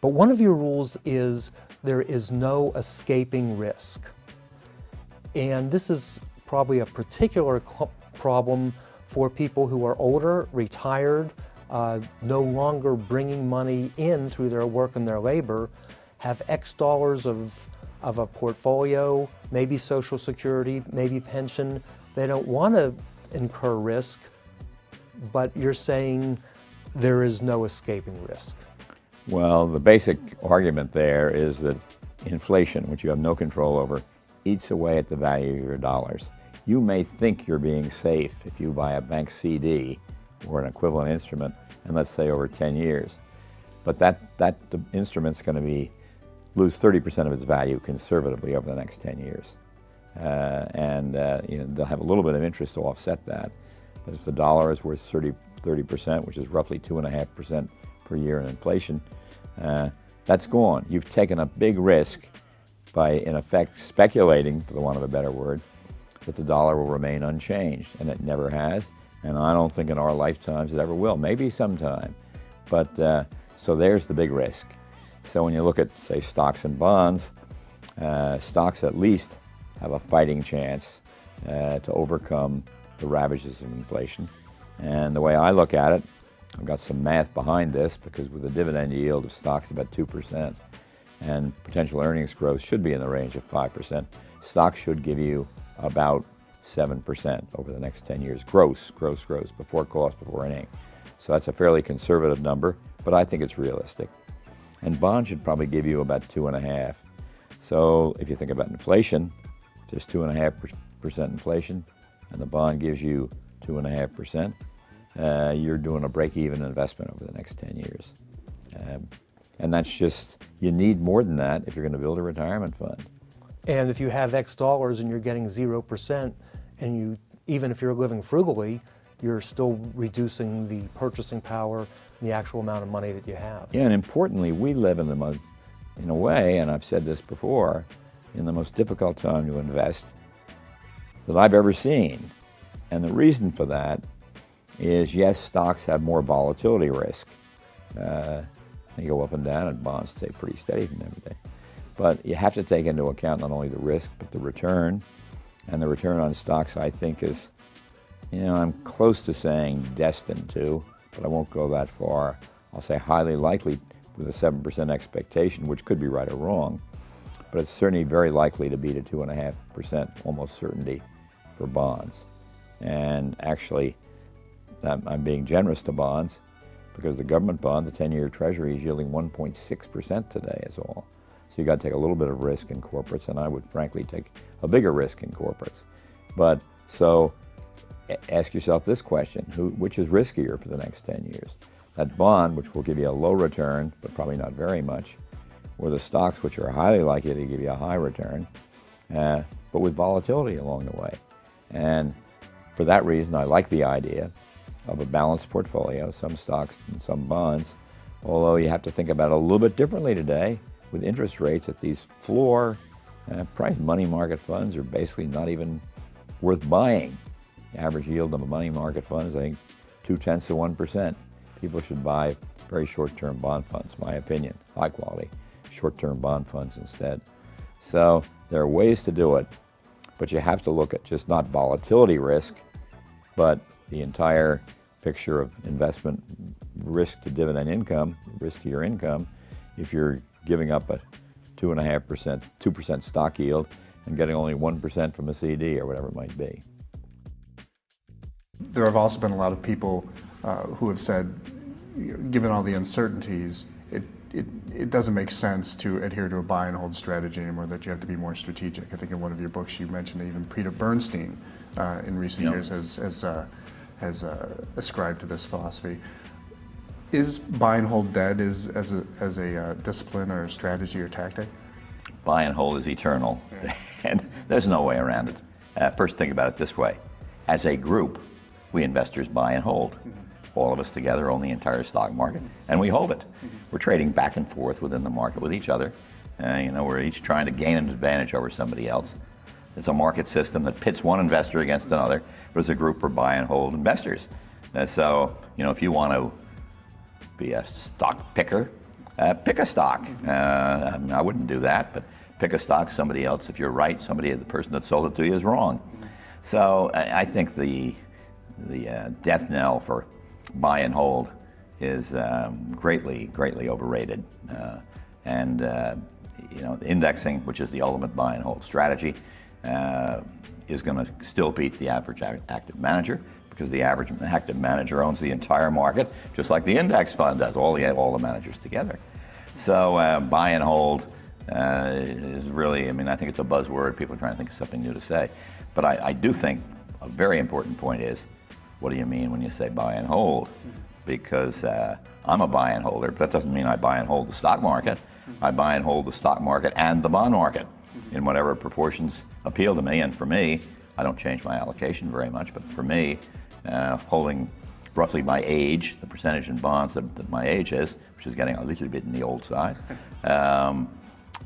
But one of your rules is there is no escaping risk. And this is probably a particular problem for people who are older, retired, no longer bringing money in through their work and their labor, have X dollars of a portfolio, maybe Social Security, maybe pension. They don't want to incur risk, but you're saying there is no escaping risk. Well, the basic argument there is that inflation, which you have no control over, eats away at the value of your dollars. You may think you're being safe if you buy a bank CD or an equivalent instrument, and let's say over 10 years. But that the instrument's going to lose 30% of its value conservatively over the next 10 years. They'll have a little bit of interest to offset that. But if the dollar is worth 30%, which is roughly 2.5% per year in inflation, that's gone. You've taken a big risk by, in effect, speculating, for the want of a better word, that the dollar will remain unchanged, and it never has, and I don't think in our lifetimes it ever will, maybe sometime. But so there's the big risk. So when you look at, say, stocks and bonds, stocks at least have a fighting chance to overcome the ravages of inflation. And the way I look at it, I've got some math behind this, because with a dividend yield of stocks about 2%, and potential earnings growth should be in the range of 5%, stocks should give you about 7% over the next 10 years, gross, before cost, before anything. So that's a fairly conservative number, but I think it's realistic. And bonds should probably give you about 2.5%. So if you think about inflation, if there's 2.5% inflation, and the bond gives you 2.5%, you're doing a break-even investment over the next 10 years. And that's just, you need more than that if you're going to build a retirement fund. And if you have X dollars and you're getting 0%, and even if you're living frugally, you're still reducing the purchasing power and the actual amount of money that you have. Yeah, and importantly, we live in a way, and I've said this before, in the most difficult time to invest that I've ever seen. And the reason for that is, yes, stocks have more volatility risk. They go up and down, and bonds stay pretty steady from day to day. But you have to take into account not only the risk, but the return. And the return on stocks, I think, is, I'm close to saying destined to, but I won't go that far. I'll say highly likely with a 7% expectation, which could be right or wrong, but it's certainly very likely to beat a 2.5% almost certainty for bonds. And actually, I'm being generous to bonds, because the government bond, the 10-year Treasury, is yielding 1.6% today is all. So you got to take a little bit of risk in corporates, and I would frankly take a bigger risk in corporates. But so ask yourself this question, which is riskier for the next 10 years? That bond, which will give you a low return, but probably not very much, or the stocks, which are highly likely to give you a high return, but with volatility along the way. And for that reason, I like the idea of a balanced portfolio, some stocks and some bonds, although you have to think about it a little bit differently today with interest rates at these floor price. Money market funds are basically not even worth buying. The average yield of a money market fund is, I think, 0.2%. People should buy very short-term bond funds, my opinion, high quality, short-term bond funds instead. So there are ways to do it, but you have to look at just not volatility risk, but the entire picture of investment risk to dividend income, risk to your income. If you're giving up a 2.5%, 2% stock yield and getting only 1% from a CD or whatever it might be. There have also been a lot of people who have said, given all the uncertainties, it doesn't make sense to adhere to a buy and hold strategy anymore, that you have to be more strategic. I think in one of your books you mentioned that even Peter Bernstein in recent years has ascribed to this philosophy. Is buy and hold dead as a discipline or a strategy or tactic? Buy and hold is eternal, and there's no way around it. First, think about it this way. As a group, we investors buy and hold. All of us together own the entire stock market, and we hold it. We're trading back and forth within the market with each other. We're each trying to gain an advantage over somebody else. It's a market system that pits one investor against another, but as a group, we're buy and hold investors. So, if you want to be a stock picker, pick a stock. I wouldn't do that, but pick a stock. Somebody else, if you're right, the person that sold it to you is wrong. So I think the death knell for buy and hold is greatly overrated. Indexing, which is the ultimate buy and hold strategy, is going to still beat the average active manager, because the average active manager owns the entire market, just like the index fund does, all the managers together. So buy and hold is really, I think it's a buzzword. People are trying to think of something new to say. But I do think a very important point is, what do you mean when you say buy and hold? Because I'm a buy and holder, but that doesn't mean I buy and hold the stock market. I buy and hold the stock market and the bond market in whatever proportions appeal to me. And for me, I don't change my allocation very much, but for me, holding roughly my age, the percentage in bonds that my age is, which is getting a little bit in the old side,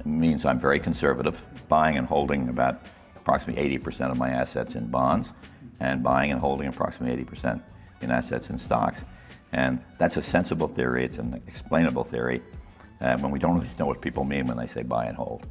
means I'm very conservative, buying and holding about approximately 80% of my assets in bonds, and buying and holding approximately 80% in assets in stocks. And that's a sensible theory, it's an explainable theory, when we don't really know what people mean when they say buy and hold.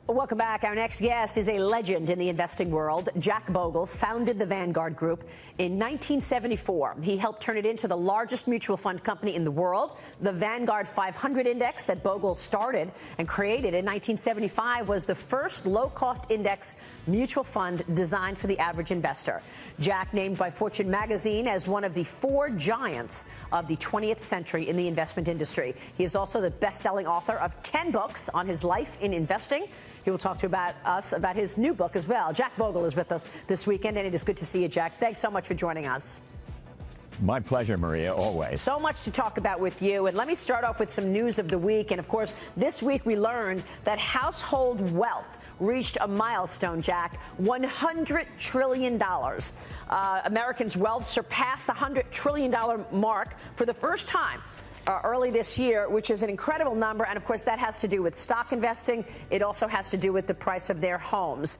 Welcome back. Our next guest is a legend in the investing world. Jack Bogle founded the Vanguard Group in 1974. He helped turn it into the largest mutual fund company in the world. The Vanguard 500 index that Bogle started and created in 1975 was the first low-cost index mutual fund designed for the average investor. Jack, named by Fortune magazine as one of the 4 giants of the 20th century in the investment industry. He is also the best-selling author of 10 books on his life in investing. He will talk to us about his new book as well. Jack Bogle is with us this weekend, and it is good to see you, Jack. Thanks so much for joining us. My pleasure, Maria, always. So much to talk about with you. And let me start off with some news of the week. And, of course, this week we learned that household wealth reached a milestone, Jack, $100 trillion. Americans' wealth surpassed the $100 trillion mark for the first time early this year, which is an incredible number. And, of course, that has to do with stock investing. It also has to do with the price of their homes.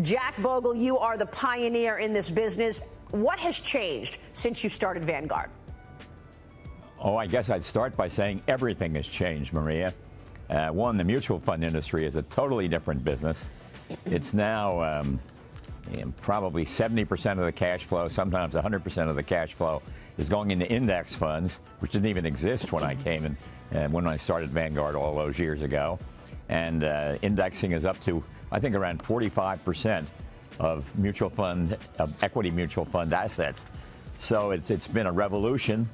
Jack Bogle, you are the pioneer in this business. What has changed since you started Vanguard? Oh, I guess I'd start by saying everything has changed, Maria. One, the mutual fund industry is a totally different business. It's now probably 70% of the cash flow, sometimes 100% of the cash flow is going into index funds, which didn't even exist when I came in, when I started Vanguard all those years ago. And indexing is up to, I think, around 45% of equity mutual fund assets. So it's been a revolution,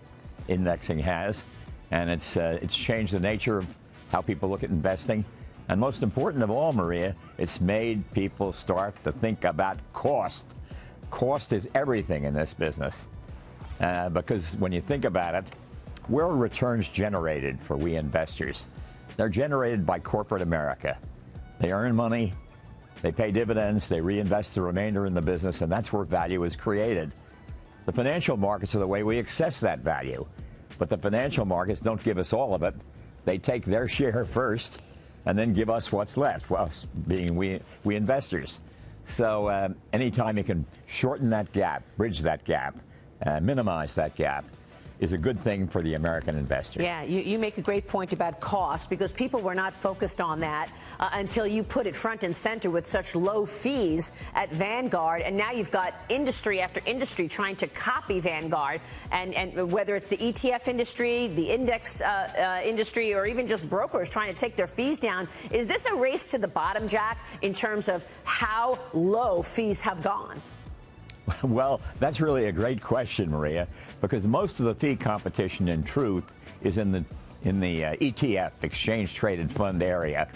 indexing has, and it's changed the nature of how people look at investing. And most important of all, Maria, it's made people start to think about cost. Cost is everything in this business. Because when you think about it, where are returns generated for we investors? They're generated by corporate America. They earn money, they pay dividends, they reinvest the remainder in the business, and that's where value is created. The financial markets are the way we access that value. But the financial markets don't give us all of it. They take their share first and then give us what's left, us being we investors. So anytime you can shorten that gap, bridge that gap, minimize that gap, is a good thing for the American investor. Yeah, you make a great point about cost, because people were not focused on that until you put it front and center with such low fees at Vanguard. And now you've got industry after industry trying to copy Vanguard. And whether it's the ETF industry, the index industry, or even just brokers trying to take their fees down. Is this a race to the bottom, Jack, in terms of how low fees have gone? Well, that's really a great question, Maria, because most of the fee competition, in truth, is in the ETF, exchange-traded fund area,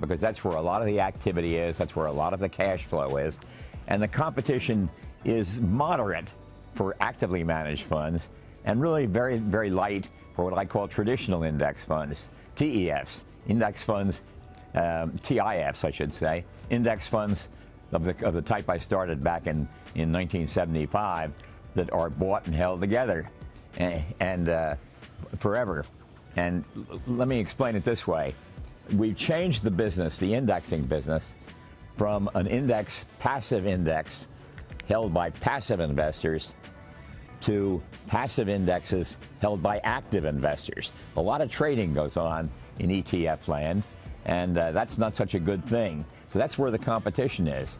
because that's where a lot of the activity is, that's where a lot of the cash flow is, and the competition is moderate for actively managed funds, and really very, very light for what I call traditional index funds, TEFs, index funds, TIFs, I should say, index funds of the type I started back in 1975 that are bought and held together and forever. And let me explain it this way. We've changed the business, the indexing business, from an passive index held by passive investors to passive indexes held by active investors. A lot of trading goes on in ETF land, and that's not such a good thing. So that's where the competition is,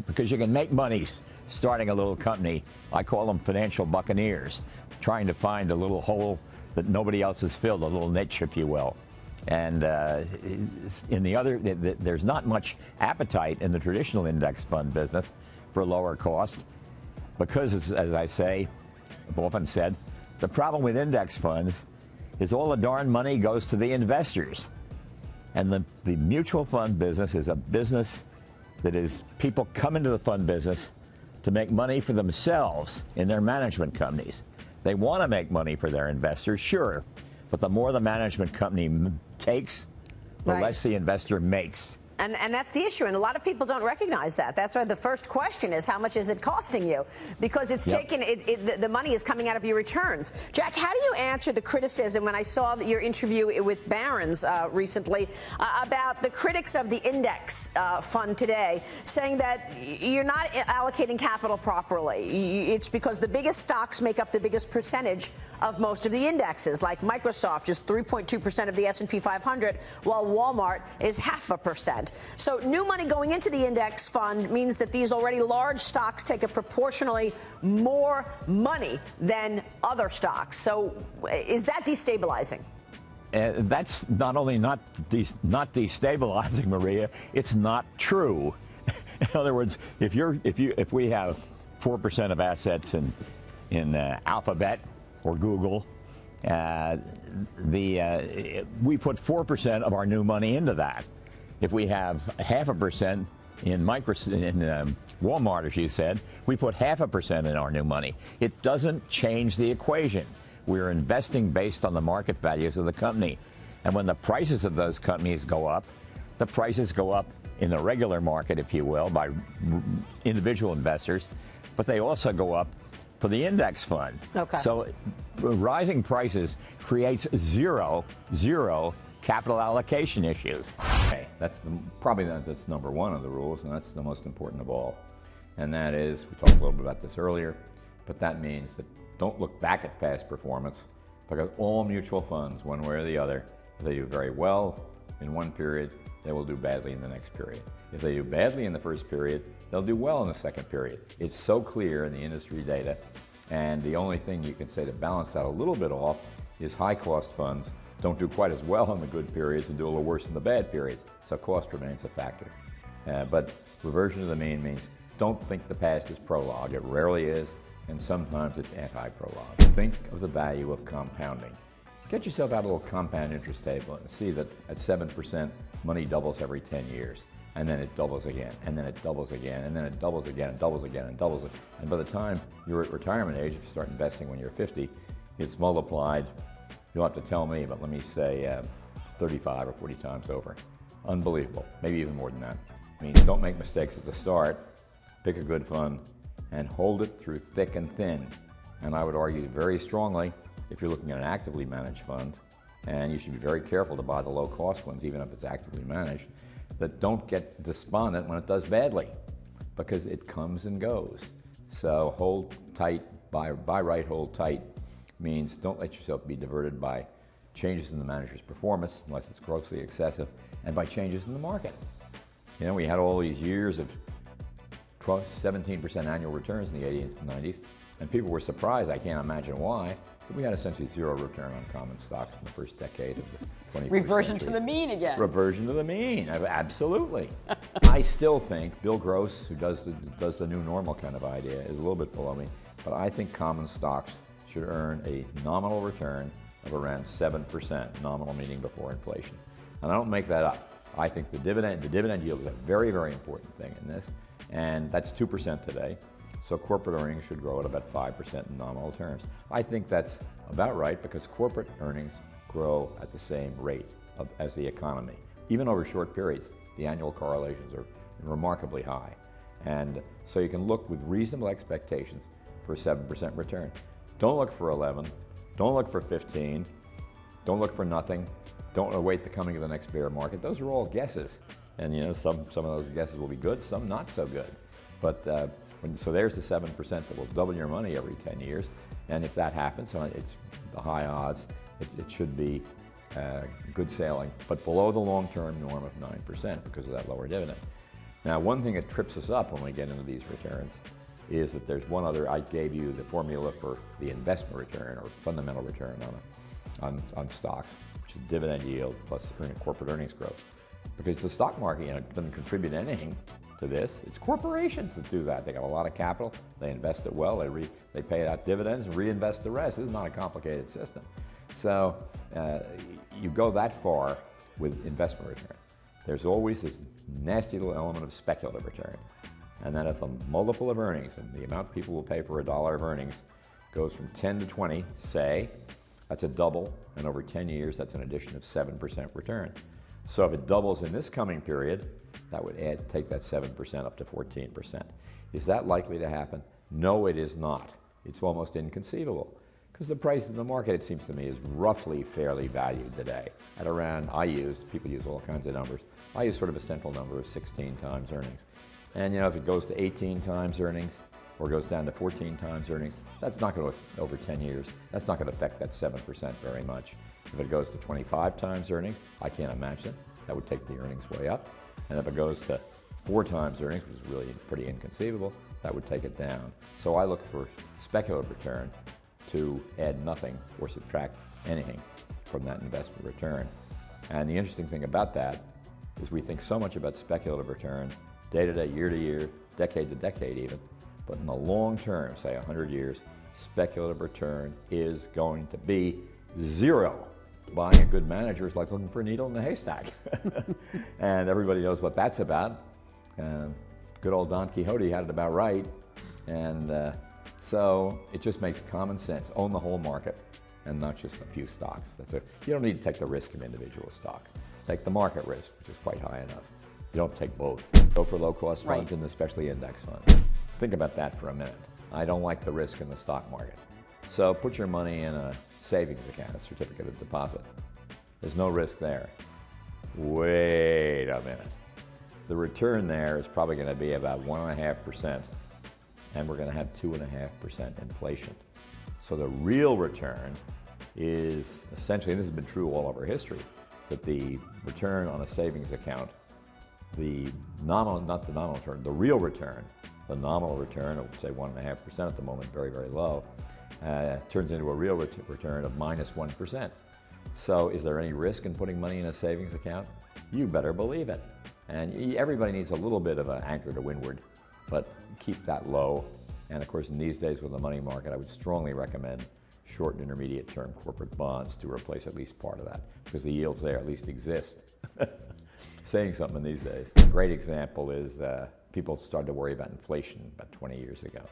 because you can make money starting a little company. I call them financial buccaneers, trying to find a little hole that nobody else has filled, a little niche, if you will. And in the other, there's not much appetite in the traditional index fund business for lower cost, because, as I say, I've often said, the problem with index funds is all the darn money goes to the investors. And the mutual fund business is a business that is, people come into the fund business to make money for themselves in their management companies. They want to make money for their investors, sure, but the more the management company takes, the less the investor makes. And that's the issue, and a lot of people don't recognize that. That's why the first question is, how much is it costing you? Because it's taken, the money is coming out of your returns. Jack, how do you answer the criticism, when I saw your interview with Barron's recently, about the critics of the index fund today, saying that you're not allocating capital properly? It's because the biggest stocks make up the biggest percentage of most of the indexes, like Microsoft is 3.2% of the S&P 500, while Walmart is 0.5%. So new money going into the index fund means that these already large stocks take a proportionally more money than other stocks. So is that destabilizing? That's not only not destabilizing, Maria, it's not true. In other words, if we have 4% of assets in Alphabet or Google, we put 4% of our new money into that. If we have 0.5% in Walmart, as you said, we put 0.5% in our new money. It doesn't change the equation. We're investing based on the market values of the company. And when the prices of those companies go up, the prices go up in the regular market, if you will, by individual investors, but they also go up for the index fund. Okay. So rising prices creates zero capital allocation issues. Okay, that's that's number one of the rules, and that's the most important of all. And that is, we talked a little bit about this earlier, but that means that don't look back at past performance, because all mutual funds, one way or the other, if they do very well in one period, they will do badly in the next period. If they do badly in the first period, they'll do well in the second period. It's so clear in the industry data, and the only thing you can say to balance that a little bit off is high-cost funds don't do quite as well in the good periods and do a little worse in the bad periods, so cost remains a factor. But reversion to the mean means don't think the past is prologue. It rarely is, and sometimes it's anti-prologue. Think of the value of compounding. Get yourself out a little compound interest table and see that at 7%, money doubles every 10 years. And then it doubles again, and then it doubles again, and then it doubles again, and doubles again, and doubles again. And by the time you're at retirement age, if you start investing when you're 50, it's multiplied, you'll have to tell me, but let me say 35 or 40 times over. Unbelievable, maybe even more than that. It means don't make mistakes at the start, pick a good fund, and hold it through thick and thin. And I would argue very strongly, if you're looking at an actively managed fund, and you should be very careful to buy the low-cost ones, even if it's actively managed, that don't get despondent when it does badly, because it comes and goes. So hold tight, buy right, hold tight, means don't let yourself be diverted by changes in the manager's performance, unless it's grossly excessive, and by changes in the market. You know, we had all these years of 17% annual returns in the 80s and 90s, and people were surprised, I can't imagine why, but we had essentially zero return on common stocks in the first decade of the 21st Reversion century. to the mean again. Reversion to the mean, absolutely. I still think Bill Gross, who does the new normal kind of idea, is a little bit below me, but I think common stocks should earn a nominal return of around 7%, nominal meaning before inflation. And I don't make that up. I think the dividend yield is a very, very important thing in this, and that's 2% today. So corporate earnings should grow at about 5% in nominal terms. I think that's about right, because corporate earnings grow at the same rate as the economy. Even over short periods, the annual correlations are remarkably high. And so you can look with reasonable expectations for a 7% return. Don't look for 11, don't look for 15, don't look for nothing, don't await the coming of the next bear market. Those are all guesses. And you know, some of those guesses will be good, some not so good. But so there's the 7% that will double your money every 10 years. And if that happens, it's the high odds, it should be good sailing, but below the long-term norm of 9% because of that lower dividend. Now, one thing that trips us up when we get into these returns is that there's one other. I gave you the formula for the investment return or fundamental return on stocks, which is dividend yield plus corporate earnings growth. Because the stock market doesn't contribute anything to this. It's corporations that do that. They got a lot of capital, they invest it well, they pay out dividends and reinvest the rest. This is not a complicated system. So you go that far with investment return. There's always this nasty little element of speculative return. And then if a multiple of earnings, and the amount people will pay for $1 of earnings, goes from 10 to 20, say, that's a double, and over 10 years, that's an addition of 7% return. So if it doubles in this coming period, that would take that 7% up to 14%. Is that likely to happen? No, it is not. It's almost inconceivable. Because the price in the market, it seems to me, is roughly fairly valued today at around, people use all kinds of numbers. I use sort of a central number of 16 times earnings. And if it goes to 18 times earnings or goes down to 14 times earnings, that's not going to, over 10 years, that's not going to affect that 7% very much. If it goes to 25 times earnings, I can't imagine. That would take the earnings way up. And if it goes to 4 times earnings, which is really pretty inconceivable, that would take it down. So I look for speculative return to add nothing or subtract anything from that investment return. And the interesting thing about that is we think so much about speculative return day to day, year to year, decade to decade even, but in the long term, say 100 years, speculative return is going to be 0. Buying a good manager is like looking for a needle in a haystack. And everybody knows what that's about. Good old Don Quixote had it about right. And so it just makes common sense. Own the whole market and not just a few stocks. You don't need to take the risk of individual stocks. Take the market risk, which is quite high enough. You don't take both. Go for low-cost funds and especially index funds. Think about that for a minute. I don't like the risk in the stock market. So put your money in a savings account, a certificate of deposit. There's no risk there. Wait a minute. The return there is probably going to be about 1.5%, and we're going to have 2.5% inflation. So the real return is essentially, and this has been true all over history, that the return on a savings account, the nominal, not the nominal return, the real return, the nominal return of say 1.5% at the moment, very, very low, turns into a real return of minus 1%. So is there any risk in putting money in a savings account? You better believe it. And everybody needs a little bit of an anchor to windward, but keep that low. And of course, in these days with the money market, I would strongly recommend short and intermediate term corporate bonds to replace at least part of that, because the yields there at least exist. Saying something these days. A great example is people started to worry about inflation about 20 years ago.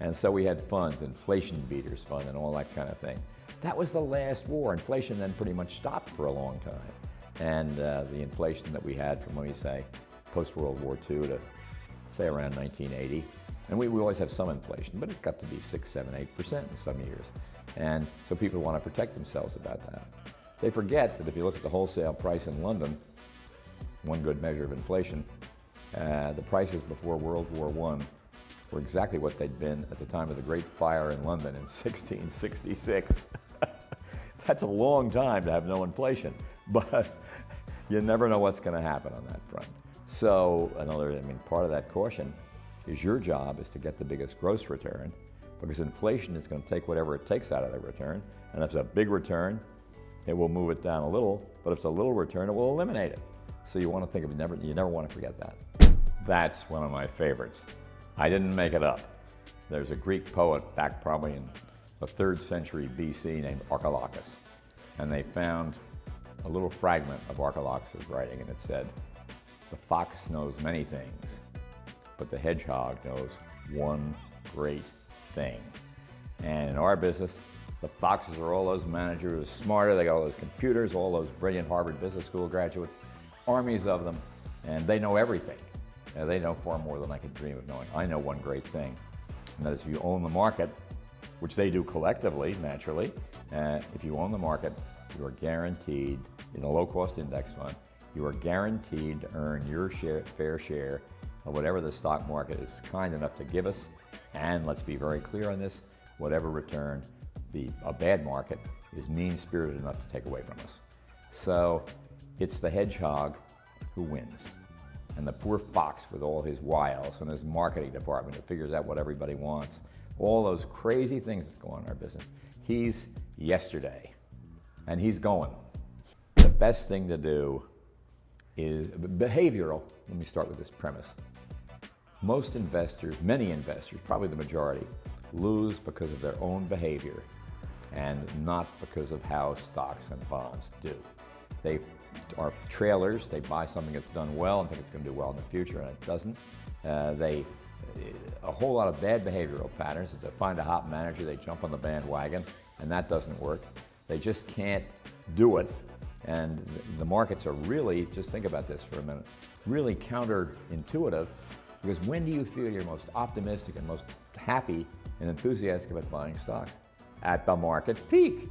And so we had funds, inflation beaters fund and all that kind of thing. That was the last war. Inflation then pretty much stopped for a long time. And the inflation that we had from, let me say, post-World War II to say around 1980. And we always have some inflation, but it got to be 6, 7, 8% in some years. And so people want to protect themselves about that. They forget that if you look at the wholesale price in London, one good measure of inflation, the prices before World War I were exactly what they'd been at the time of the Great Fire in London in 1666. That's a long time to have no inflation, but you never know what's going to happen on that front. So part of that caution is your job is to get the biggest gross return, because inflation is going to take whatever it takes out of the return, and if it's a big return, it will move it down a little, but if it's a little return, it will eliminate it. So you want to think of it, you never want to forget that. That's one of my favorites. I didn't make it up. There's a Greek poet back probably in the 3rd century BC named Archilochus, and they found a little fragment of Archilochus' writing, and it said, "The fox knows many things, but the hedgehog knows one great thing." And in our business, the foxes are all those managers who are smarter, they got all those computers, all those brilliant Harvard Business School graduates, armies of them, and they know everything. They know far more than I could dream of knowing. I know one great thing, and that is if you own the market, which they do collectively, naturally, if you own the market, you are guaranteed, in a low-cost index fund, you are guaranteed to earn your fair share of whatever the stock market is kind enough to give us, and let's be very clear on this, whatever return a bad market is mean-spirited enough to take away from us. So it's the hedgehog who wins. And the poor fox with all his wiles and his marketing department who figures out what everybody wants, all those crazy things that go on in our business, he's yesterday, and he's going. The best thing to do is behavioral. Let me start with this premise. Most investors, many investors, probably the majority, lose because of their own behavior and not because of how stocks and bonds do. They are trailers. They buy something that's done well and think it's going to do well in the future, and it doesn't. A whole lot of bad behavioral patterns. If they find a hot manager, they jump on the bandwagon, and that doesn't work. They just can't do it. And the markets are really, just think about this for a minute, really counterintuitive, because when do you feel you're most optimistic and most happy and enthusiastic about buying stocks? At the market peak.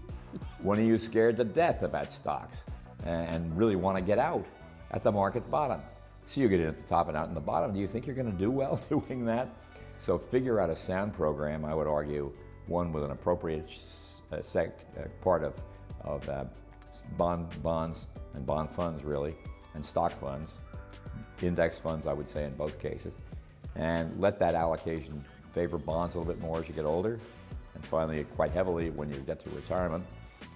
When are you scared to death about stocks and really want to get out? At the market bottom. So you get in at the top and out in the bottom. Do you think you're going to do well doing that? So figure out a sound program, I would argue, one with an appropriate part of bonds and bond funds, really, and stock funds, index funds, I would say, in both cases, and let that allocation favor bonds a little bit more as you get older, and finally quite heavily when you get to retirement,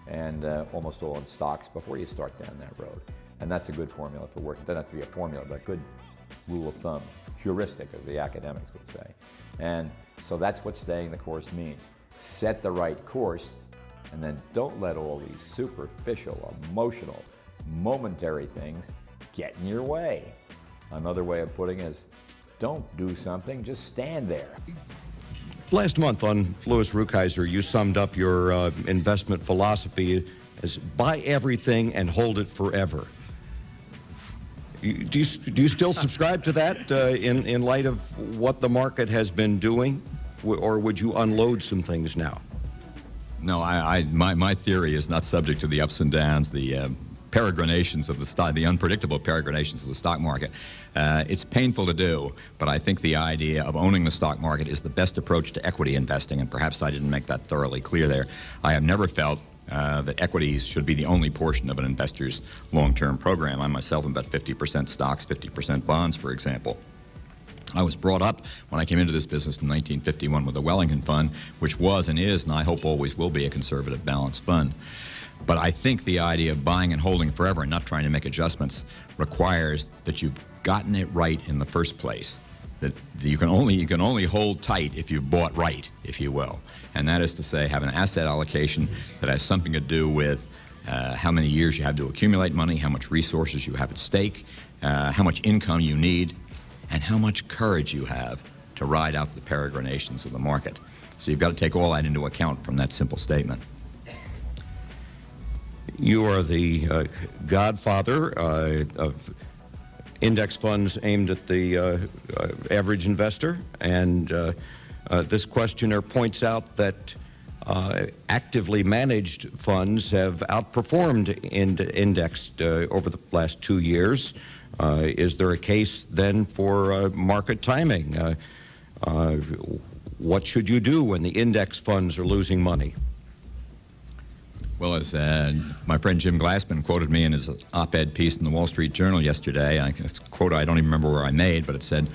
and almost all in stocks before you start down that road. And that's a good formula for work. It doesn't have to be a formula, but a good rule of thumb, heuristic, as the academics would say. And so that's what staying the course means. Set the right course, and then don't let all these superficial, emotional, momentary things get in your way. Another way of putting it is, don't do something, just stand there. Last month on Louis Rukeyser, you summed up your investment philosophy as buy everything and hold it forever. Do you still subscribe to that in light of what the market has been doing, or would you unload some things now? No, my theory is not subject to the ups and downs, the peregrinations of the stock, the unpredictable peregrinations of the stock market. It's painful to do, but I think the idea of owning the stock market is the best approach to equity investing, and perhaps I didn't make that thoroughly clear there. I have never felt that equities should be the only portion of an investor's long-term program. I myself am about 50% stocks, 50% bonds, for example. I was brought up when I came into this business in 1951 with the Wellington Fund, which was and is, and I hope always will be, a conservative balanced fund. But I think the idea of buying and holding forever and not trying to make adjustments requires that you've gotten it right in the first place. That you can only hold tight if you've bought right, if you will. And that is to say, have an asset allocation that has something to do with how many years you have to accumulate money, how much resources you have at stake, how much income you need, and how much courage you have to ride out the peregrinations of the market. So you've got to take all that into account from that simple statement. You are the godfather of index funds aimed at the average investor, and this questioner points out that actively managed funds have outperformed indexed over the last 2 years. Is there a case then for market timing? What should you do when the index funds are losing money? Well, as my friend Jim Glassman quoted me in his op-ed piece in the Wall Street Journal yesterday, it's a quote I don't even remember where I made, but it said,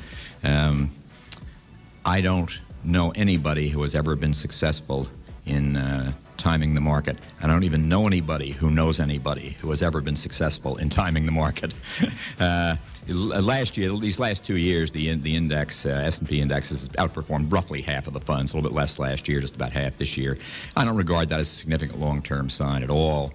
I don't know anybody who has ever been successful in timing the market. I don't even know anybody who knows anybody who has ever been successful in timing the market. Last year, these last 2 years, the index, S&P index, has outperformed roughly half of the funds, a little bit less last year, just about half this year. I don't regard that as a significant long-term sign at all.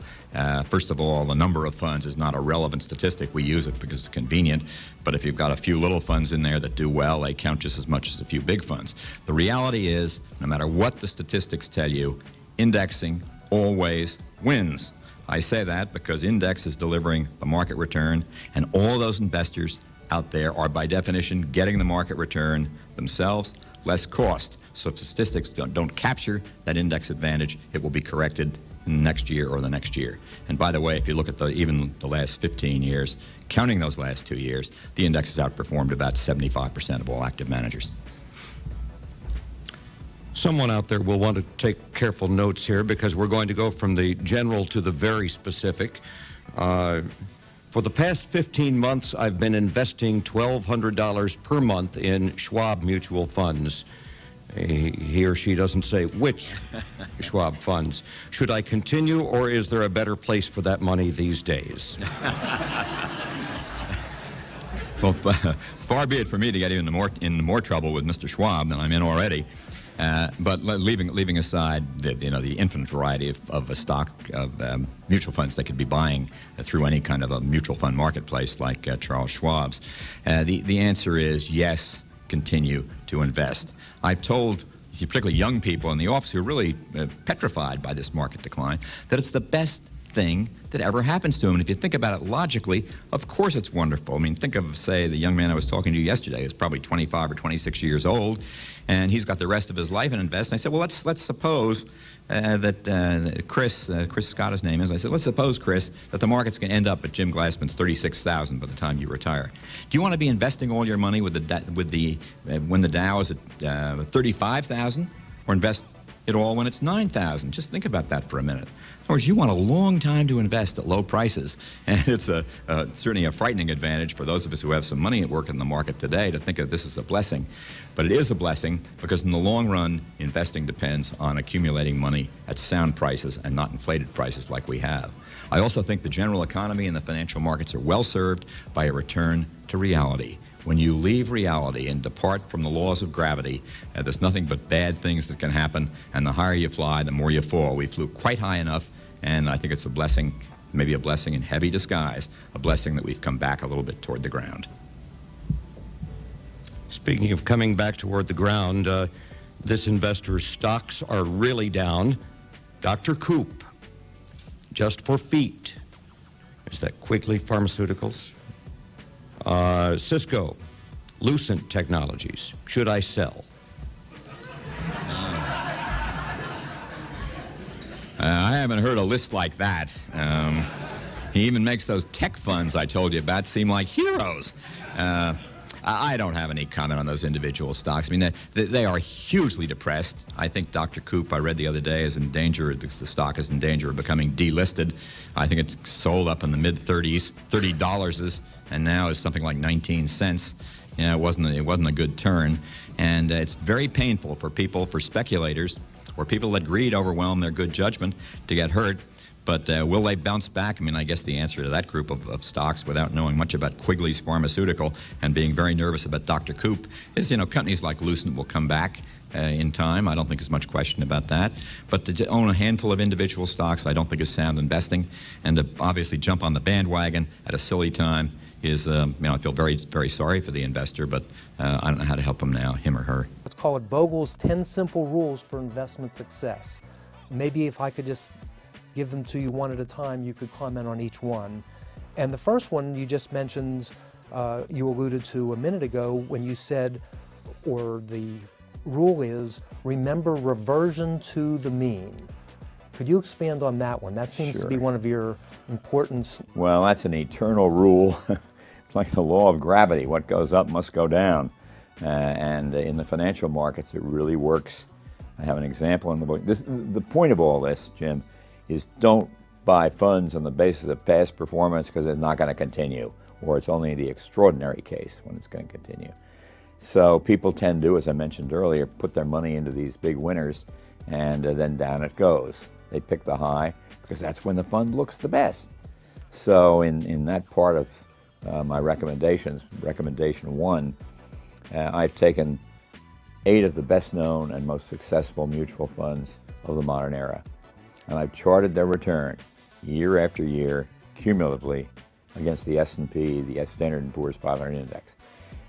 First of all, the number of funds is not a relevant statistic. We use it because it's convenient, but if you've got a few little funds in there that do well, they count just as much as a few big funds. The reality is, no matter what the statistics tell you, indexing always wins. I say that because index is delivering the market return, and all those investors out there are by definition getting the market return themselves, less cost. So if statistics don't capture that index advantage, it will be corrected next year or the next year. And by the way, if you look at even the last 15 years, counting those last 2 years, the index has outperformed about 75% of all active managers. Someone out there will want to take careful notes here because we're going to go from the general to the very specific. For the past 15 months, I've been investing $1,200 per month in Schwab mutual funds. He or she doesn't say which Schwab funds. Should I continue, or is there a better place for that money these days? Well, far be it for me to get into more trouble with Mr. Schwab than I'm in already. But leaving aside the infinite variety of a stock of mutual funds they could be buying through any kind of a mutual fund marketplace like Charles Schwab's, the answer is yes, continue to invest. I've told particularly young people in the office who are really petrified by this market decline that it's the best thing that ever happens to them. And if you think about it logically, of course it's wonderful. I mean, think of, say, the young man I was talking to yesterday is probably 25 or 26 years old, and he's got the rest of his life in invest. And I said, well, let's suppose that Chris Scott, his name is. I said, let's suppose, Chris, that the market's going to end up at Jim Glassman's 36,000 by the time you retire. Do you want to be investing all your money when the Dow is at 35,000, or invest it all when it's 9,000? Just think about that for a minute. In other words, you want a long time to invest at low prices, and it's certainly a frightening advantage for those of us who have some money at work in the market today to think of this as a blessing. But it is a blessing because in the long run, investing depends on accumulating money at sound prices and not inflated prices like we have. I also think the general economy and the financial markets are well served by a return to reality. When you leave reality and depart from the laws of gravity, there's nothing but bad things that can happen, and the higher you fly, the more you fall. We flew quite high enough, and I think it's a blessing, maybe a blessing in heavy disguise, a blessing that we've come back a little bit toward the ground. Speaking of coming back toward the ground, this investor's stocks are really down. Dr. Coop, just for feet. Is that Quigley Pharmaceuticals? Cisco, Lucent Technologies. Should I sell? I haven't heard a list like that. He even makes those tech funds I told you about seem like heroes. I don't have any comment on those individual stocks. I mean, they are hugely depressed. I think Dr. Coop, I read the other day, is in danger. The stock is in danger of becoming delisted. I think it's sold up in the mid-30s, $30, and now is something like 19 cents. You know, it wasn't a good turn, and it's very painful for people, for speculators, or people that greed overwhelm their good judgment to get hurt. But will they bounce back? I mean, I guess the answer to that group of stocks, without knowing much about Quigley's Pharmaceutical and being very nervous about Dr. Coop, is, companies like Lucent will come back in time. I don't think there's much question about that. But to own a handful of individual stocks, I don't think is sound investing. And to obviously jump on the bandwagon at a silly time is, I feel very, very sorry for the investor, but I don't know how to help him now, him or her. Let's call it Bogle's 10 Simple Rules for Investment Success. Maybe if I could just give them to you one at a time, you could comment on each one. And the first one you just mentioned, you alluded to a minute ago when you said, or the rule is, remember reversion to the mean. Could you expand on that one? That seems to be one of your important... Well, that's an eternal rule. It's like the law of gravity. What goes up must go down. And in the financial markets, it really works. I have an example in the book. The point of all this, Jim, is don't buy funds on the basis of past performance because it's not going to continue, or it's only the extraordinary case when it's going to continue. So people tend to, as I mentioned earlier, put their money into these big winners, and then down it goes. They pick the high because that's when the fund looks the best. So in that part of my recommendations, recommendation one, I've taken 8 of the best known and most successful mutual funds of the modern era. And I've charted their return year after year, cumulatively, against the S&P, the Standard & Poor's 500 index.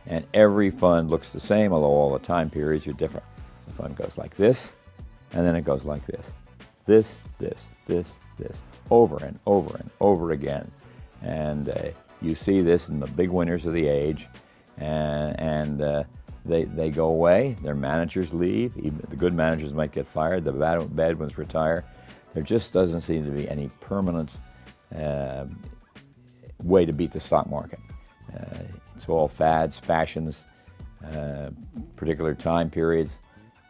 And every fund looks the same, although all the time periods are different. The fund goes like this, and then it goes like this. This, over and over and over again. And you see this in the big winners of the age, and they go away, their managers leave, even the good managers might get fired, the bad ones retire. There just doesn't seem to be any permanent way to beat the stock market. It's all fads, fashions, particular time periods.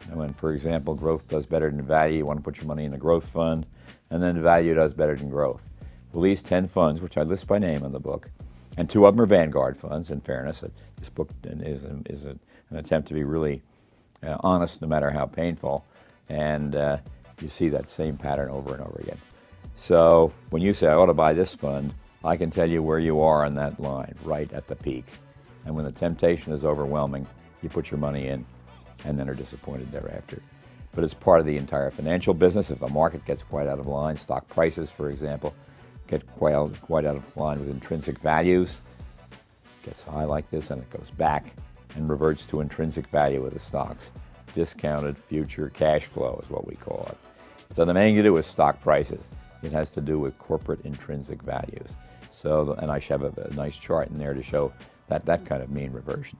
And when, for example, growth does better than value, you want to put your money in the growth fund, and then value does better than growth. Well, these 10 funds, which I list by name in the book, and 2 of them are Vanguard funds, in fairness. This book is an attempt to be really honest, no matter how painful, and you see that same pattern over and over again. So when you say, I ought to buy this fund, I can tell you where you are on that line, right at the peak. And when the temptation is overwhelming, you put your money in and then are disappointed thereafter. But it's part of the entire financial business. If the market gets quite out of line, stock prices, for example, get quite out of line with intrinsic values, gets high like this and it goes back and reverts to intrinsic value of the stocks. Discounted future cash flow is what we call it. It doesn't have anything to do with stock prices. It has to do with corporate intrinsic values. So, and I should have a nice chart in there to show that kind of mean reversion.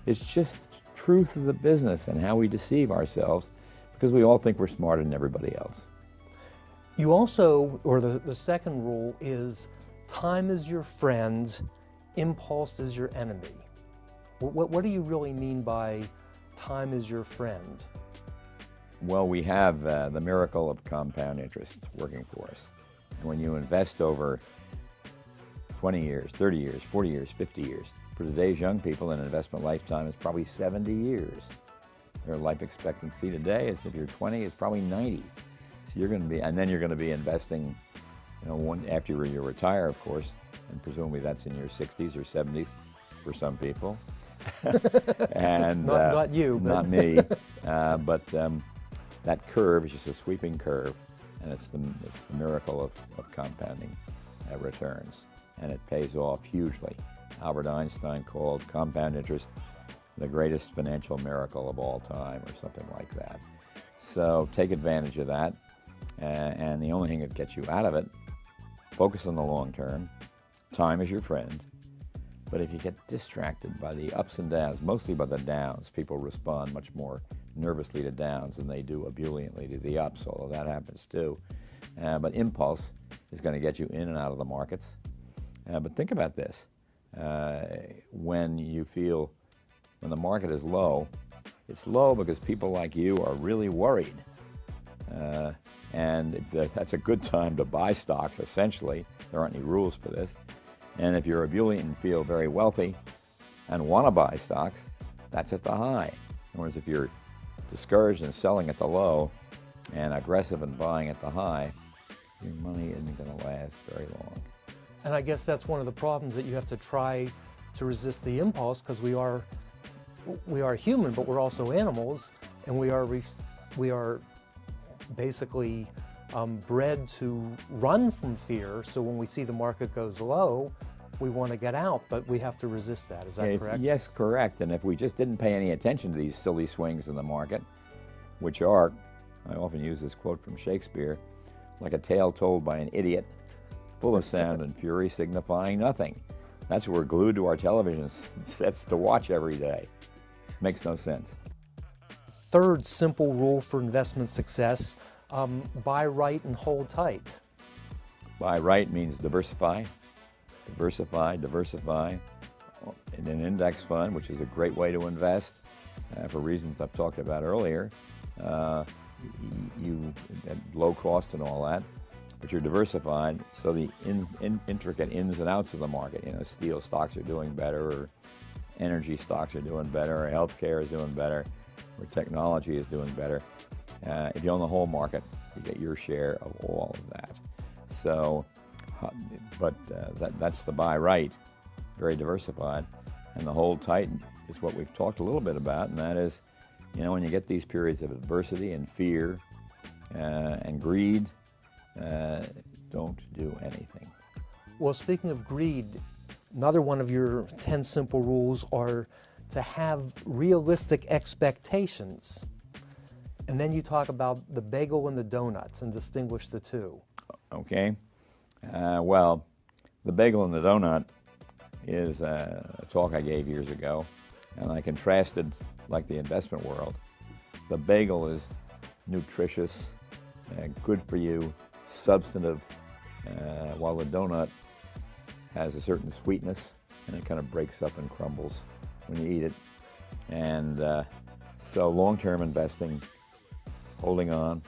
It's just truth of the business and how we deceive ourselves because we all think we're smarter than everybody else. You also, or the second rule is, time is your friend, impulse is your enemy. What do you really mean by time is your friend? Well, we have the miracle of compound interest working for us. And when you invest over 20 years, 30 years, 40 years, 50 years, for today's young people, an investment lifetime is probably 70 years. Their life expectancy today is, if you're 20, is probably 90. So you're going to be, and then you're going to be investing, after you retire, of course, and presumably that's in your 60s or 70s for some people. And not you, but not me. But that curve is just a sweeping curve, and it's the miracle of compounding returns, and it pays off hugely. Albert Einstein called compound interest the greatest financial miracle of all time, or something like that. So take advantage of that, and the only thing that gets you out of it, focus on the long term. Time is your friend. But if you get distracted by the ups and downs, mostly by the downs, people respond much more nervously to downs than they do ebulliently to the ups, although that happens too. But impulse is going to get you in and out of the markets. But think about this. When the market is low, it's low because people like you are really worried. And that's a good time to buy stocks, essentially. There aren't any rules for this. And if you're ebullient and feel very wealthy and want to buy stocks, that's at the high. In other words, if you're discouraged and selling at the low and aggressive and buying at the high, your money isn't going to last very long. And I guess that's one of the problems, that you have to try to resist the impulse, because we are human, but we're also animals, and we are basically bred to run from fear. So when we see the market goes low, we want to get out, but we have to resist that. Is that correct? Yes, correct. And if we just didn't pay any attention to these silly swings in the market, which are, I often use this quote from Shakespeare, like a tale told by an idiot, full of sound and fury, signifying nothing. That's what we're glued to our television sets to watch every day. Makes no sense. Third simple rule for investment success, buy right and hold tight. Buy right means diversify. Diversify, diversify. In an index fund, which is a great way to invest, for reasons I've talked about earlier, you at low cost and all that, but you're diversified, so the intricate ins and outs of the market, steel stocks are doing better, or energy stocks are doing better, or healthcare is doing better, or technology is doing better. If you own the whole market, you get your share of all of that. So, but that's the buy right, very diversified, and the hold tight is what we've talked a little bit about, and that is, when you get these periods of adversity and fear and greed, don't do anything. Well, speaking of greed, another one of your 10 simple rules are to have realistic expectations. And then you talk about the bagel and the donuts and distinguish the two. Okay. Well, the bagel and the donut is a talk I gave years ago, and I contrasted, like the investment world. The bagel is nutritious, good for you, substantive, while the donut has a certain sweetness, and it kind of breaks up and crumbles when you eat it. And so long-term investing, holding on,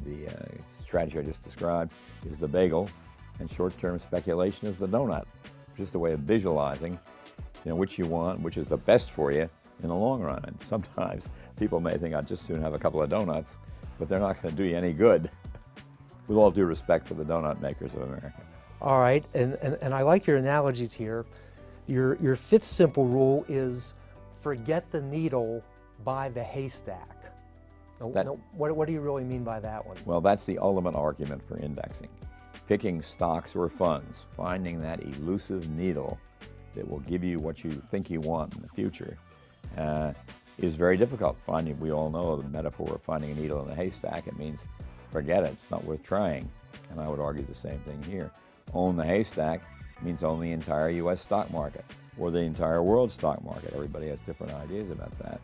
the strategy I just described is the bagel, and short-term speculation is the donut. Just a way of visualizing, which you want, which is the best for you in the long run. And sometimes people may think I'd just soon have a couple of donuts, but they're not going to do you any good. With all due respect for the donut makers of America. All right, and I like your analogies here. Your fifth simple rule is forget the needle, buy the haystack. What do you really mean by that one? Well, that's the ultimate argument for indexing. Picking stocks or funds, finding that elusive needle that will give you what you think you want in the future is very difficult. We all know the metaphor of finding a needle in a haystack. It means forget it, it's not worth trying. And I would argue the same thing here. Own the haystack means own the entire U.S. stock market or the entire world stock market. Everybody has different ideas about that.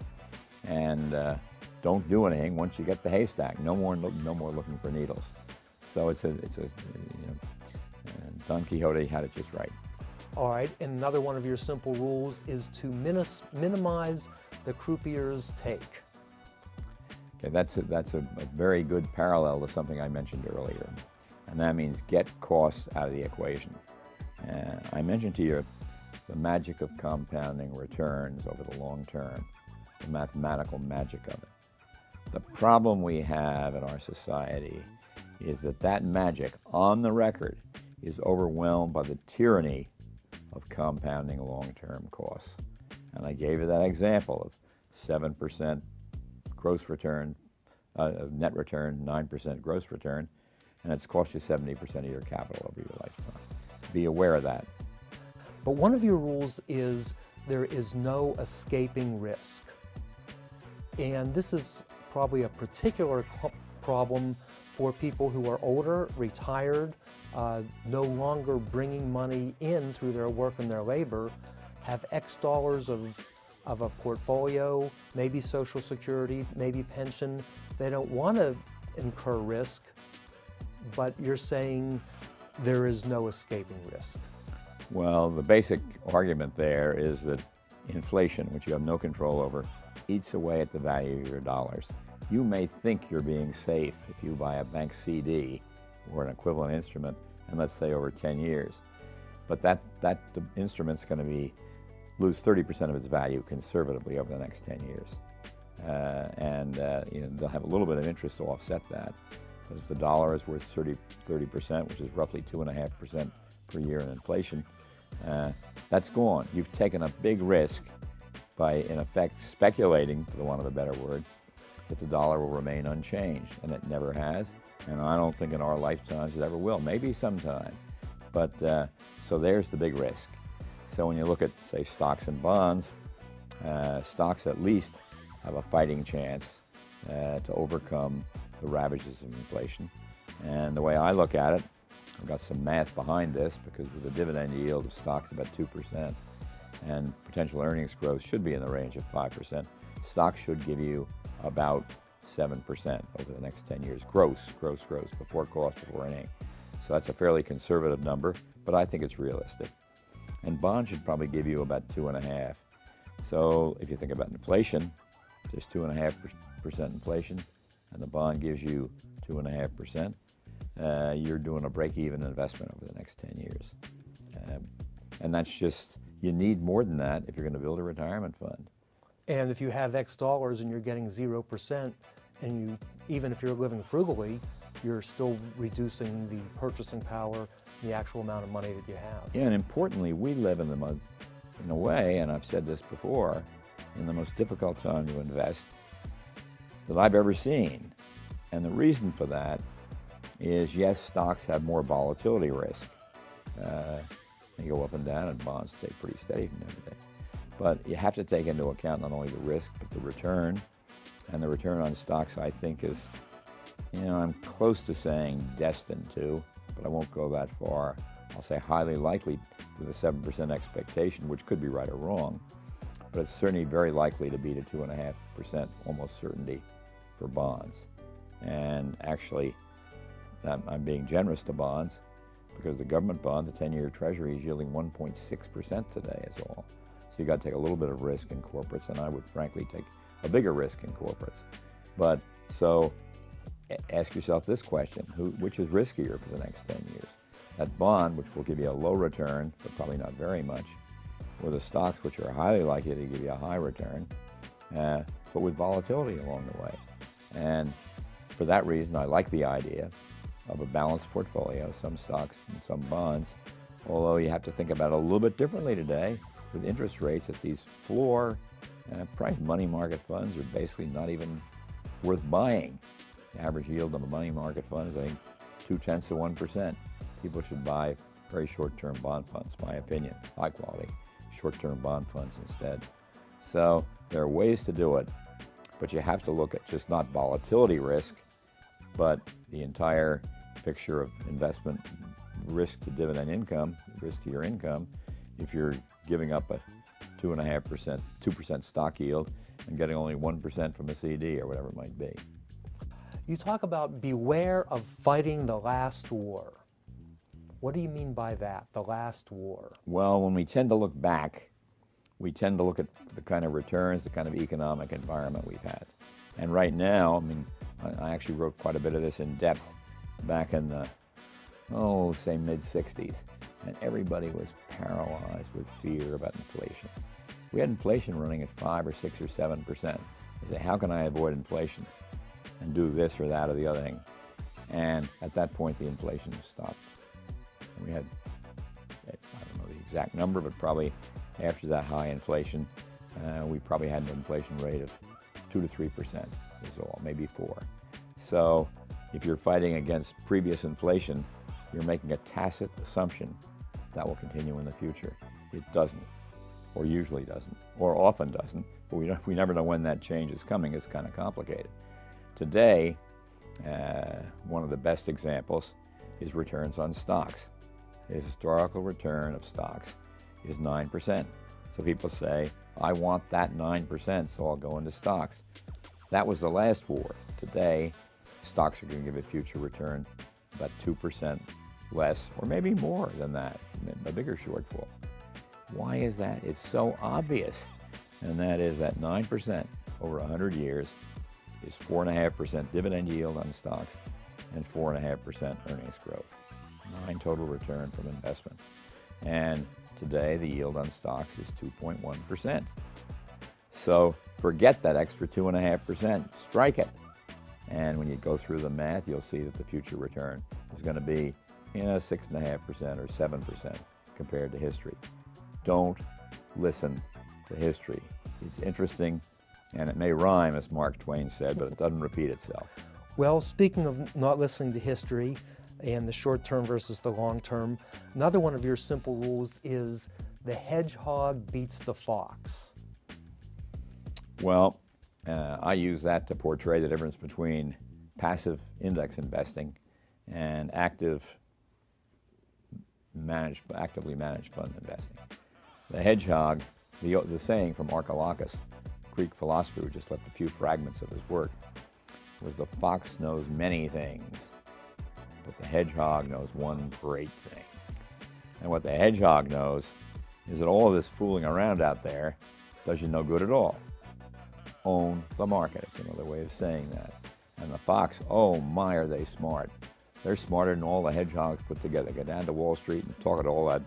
And don't do anything once you get the haystack. No more looking for needles. So Don Quixote had it just right. All right, and another one of your simple rules is to minimize the croupier's take. Okay, that's a very good parallel to something I mentioned earlier, and that means get costs out of the equation. I mentioned to you the magic of compounding returns over the long term, the mathematical magic of it. The problem we have in our society is that magic, on the record, is overwhelmed by the tyranny of compounding long-term costs. And I gave you that example of 7% gross return, net return, 9% gross return, and it's cost you 70% of your capital over your lifetime. Be aware of that. But one of your rules is there is no escaping risk. And this is probably a particular problem for people who are older, retired, no longer bringing money in through their work and their labor, have X dollars of a portfolio, maybe Social Security, maybe pension. They don't want to incur risk, but you're saying there is no escaping risk. Well, the basic argument there is that inflation, which you have no control over, eats away at the value of your dollars. You may think you're being safe if you buy a bank CD or an equivalent instrument, and let's say over 10 years. But the instrument's going to lose 30% of its value conservatively over the next 10 years. They'll have a little bit of interest to offset that. But if the dollar is worth 30%, which is roughly 2.5% per year in inflation, that's gone. You've taken a big risk by, in effect, speculating, for the want of a better word, that the dollar will remain unchanged, and it never has, and I don't think in our lifetimes it ever will. Maybe sometime, but so there's the big risk. So when you look at, say, stocks and bonds, stocks at least have a fighting chance to overcome the ravages of inflation. And the way I look at it, I've got some math behind this, because with a dividend yield of stocks about 2%, and potential earnings growth should be in the range of 5%, stocks should give you about 7% over the next 10 years, gross, before cost, before anything. So that's a fairly conservative number, but I think it's realistic. And bonds should probably give you about 2.5%. So if you think about inflation, just 2.5% inflation, and the bond gives you 2.5%, you're doing a break-even investment over the next 10 years. And that's just, you need more than that if you're going to build a retirement fund. And if you have X dollars and you're getting 0%, and even if you're living frugally, you're still reducing the purchasing power, the actual amount of money that you have. Yeah, and importantly, we live in a way, and I've said this before, in the most difficult time to invest that I've ever seen. And the reason for that is, yes, stocks have more volatility risk. They go up and down, and bonds stay pretty steady from day to day. But you have to take into account not only the risk, but the return. And the return on stocks, I think, is, I'm close to saying destined to, but I won't go that far. I'll say highly likely with a 7% expectation, which could be right or wrong, but it's certainly very likely to beat a 2.5% almost certainty for bonds. And actually, I'm being generous to bonds because the government bond, the 10-year Treasury, is yielding 1.6% today is all. So you got to take a little bit of risk in corporates, and I would frankly take a bigger risk in corporates. But so ask yourself this question, which is riskier for the next 10 years? That bond, which will give you a low return, but probably not very much, or the stocks, which are highly likely to give you a high return, but with volatility along the way. And for that reason, I like the idea of a balanced portfolio, some stocks and some bonds, although you have to think about it a little bit differently today with interest rates at these floor price money market funds are basically not even worth buying. The average yield of a money market fund is, I think, 0.2%. People should buy very short-term bond funds, my opinion, high quality, short-term bond funds instead. So there are ways to do it, but you have to look at just not volatility risk, but the entire picture of investment risk to dividend income, risk to your income. If you're giving up a 2.5%, 2% stock yield and getting only 1% from a CD or whatever it might be. You talk about beware of fighting the last war. What do you mean by that, the last war? Well, when we tend to look back, we tend to look at the kind of returns, the kind of economic environment we've had. And right now, I mean, I actually wrote quite a bit of this in depth back in the, say mid-60s. And everybody was paralyzed with fear about inflation. We had inflation running at 5 or 6 or 7%. You say, how can I avoid inflation and do this or that or the other thing? And at that point, the inflation stopped. And we had, I don't know the exact number, but probably after that high inflation, we probably had an inflation rate of 2 to 3% is all, maybe 4. So if you're fighting against previous inflation, you're making a tacit assumption that will continue in the future. It doesn't, or usually doesn't, or often doesn't, but we never know when that change is coming. It's kind of complicated. Today, one of the best examples is returns on stocks. The historical return of stocks is 9%. So people say, I want that 9%, so I'll go into stocks. That was the last war. Today, stocks are going to give a future return about 2% less, or maybe more than that, a bigger shortfall. Why is that? It's so obvious. And that is that 9% over 100 years is 4.5% dividend yield on stocks and 4.5% earnings growth. 9 total return from investment. And today the yield on stocks is 2.1%. So forget that extra 2.5%, strike it. And when you go through the math, you'll see that the future return is going to be 6.5% or 7% compared to history. Don't listen to history. It's interesting, and it may rhyme, as Mark Twain said, but it doesn't repeat itself. Well, speaking of not listening to history and the short term versus the long term, another one of your simple rules is the hedgehog beats the fox. Well, I use that to portray the difference between passive index investing and actively managed fund investing. The hedgehog, the saying from Archilochus, Greek philosopher who just left a few fragments of his work, was the fox knows many things, but the hedgehog knows one great thing. And what the hedgehog knows is that all of this fooling around out there does you no good at all. Own the market. It's another way of saying that. And the fox, oh my, are they smart. They're smarter than all the hedgehogs put together. Go down to Wall Street and talk at all that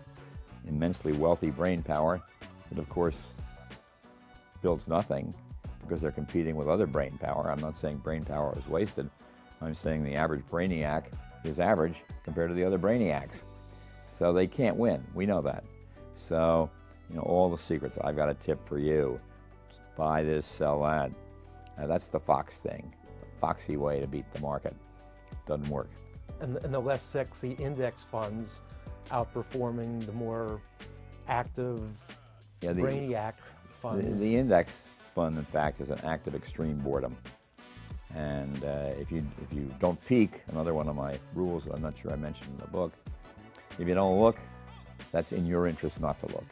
immensely wealthy brain power that, of course, builds nothing because they're competing with other brain power. I'm not saying brain power is wasted. I'm saying the average brainiac is average compared to the other brainiacs. So they can't win. We know that. So, all the secrets. I've got a tip for you. Buy this, sell that. That's the fox thing. The foxy way to beat the market. Doesn't work. And the less sexy index funds outperforming the more active brainiac funds. The index fund, in fact, is an act of extreme boredom. And if you don't peek, another one of my rules that I'm not sure I mentioned in the book, if you don't look, that's in your interest not to look.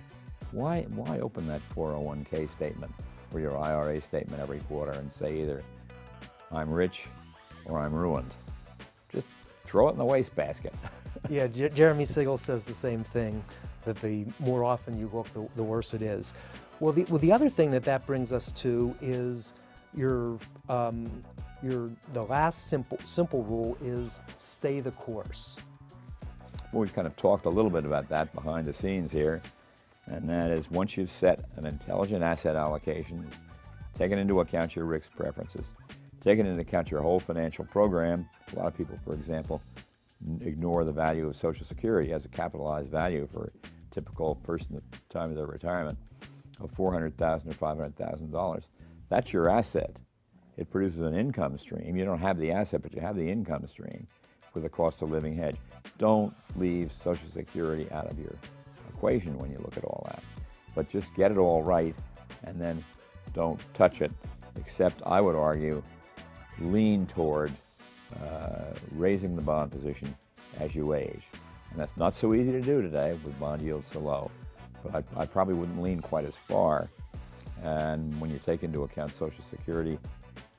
Why open that 401k statement or your IRA statement every quarter and say either I'm rich or I'm ruined? Just throw it in the wastebasket. Yeah, Jeremy Siegel says the same thing, that the more often you look, the worse it is. Well, the other thing that brings us to is the last simple rule is stay the course. Well, we've kind of talked a little bit about that behind the scenes here, and that is once you've set an intelligent asset allocation, taking into account your risk preferences, taking into account your whole financial program. A lot of people, for example, ignore the value of Social Security as a capitalized value for a typical person at the time of their retirement of $400,000 or $500,000. That's your asset. It produces an income stream. You don't have the asset, but you have the income stream with a cost of living hedge. Don't leave Social Security out of your equation when you look at all that. But just get it all right, and then don't touch it, except, I would argue, lean toward raising the bond position as you age. And that's not so easy to do today with bond yields so low. But I probably wouldn't lean quite as far. And when you take into account Social Security,